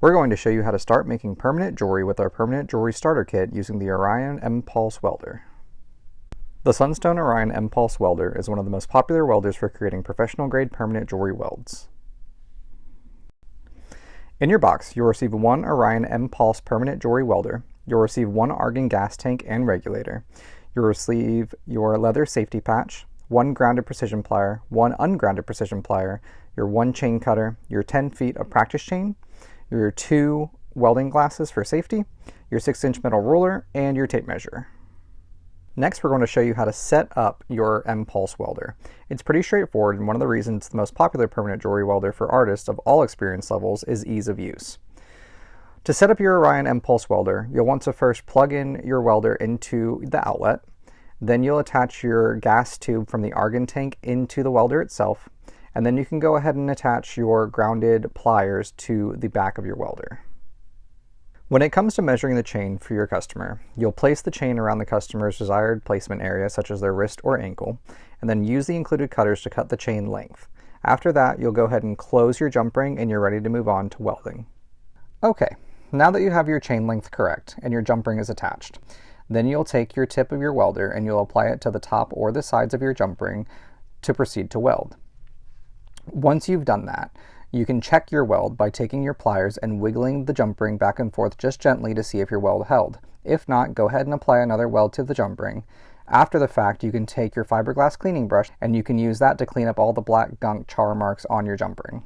We're going to show you how to start making permanent jewelry with our permanent jewelry starter kit using the Orion mPulse Welder. The Sunstone Orion mPulse Welder is one of the most popular welders for creating professional-grade permanent jewelry welds. In your box, you'll receive one Orion mPulse permanent jewelry welder, you'll receive one argon gas tank and regulator, you'll receive your leather safety patch, one grounded precision plier, one ungrounded precision plier, your one chain cutter, your 10 feet of practice chain, your 2 welding glasses for safety, your 6-inch metal ruler, and your tape measure. Next, we're going to show you how to set up your mPulse welder. It's pretty straightforward, and one of the reasons it's the most popular permanent jewelry welder for artists of all experience levels is ease of use. To set up your Orion mPulse welder, you'll want to first plug in your welder into the outlet. Then you'll attach your gas tube from the argon tank into the welder itself, and then you can go ahead and attach your grounded pliers to the back of your welder. When it comes to measuring the chain for your customer, you'll place the chain around the customer's desired placement area, such as their wrist or ankle, and then use the included cutters to cut the chain length. After that, you'll go ahead and close your jump ring and you're ready to move on to welding. Okay, now that you have your chain length correct and your jump ring is attached, then you'll take your tip of your welder and you'll apply it to the top or the sides of your jump ring to proceed to weld. Once you've done that, you can check your weld by taking your pliers and wiggling the jump ring back and forth just gently to see if your weld held. If not, go ahead and apply another weld to the jump ring. After the fact, you can take your fiberglass cleaning brush and you can use that to clean up all the black gunk char marks on your jump ring.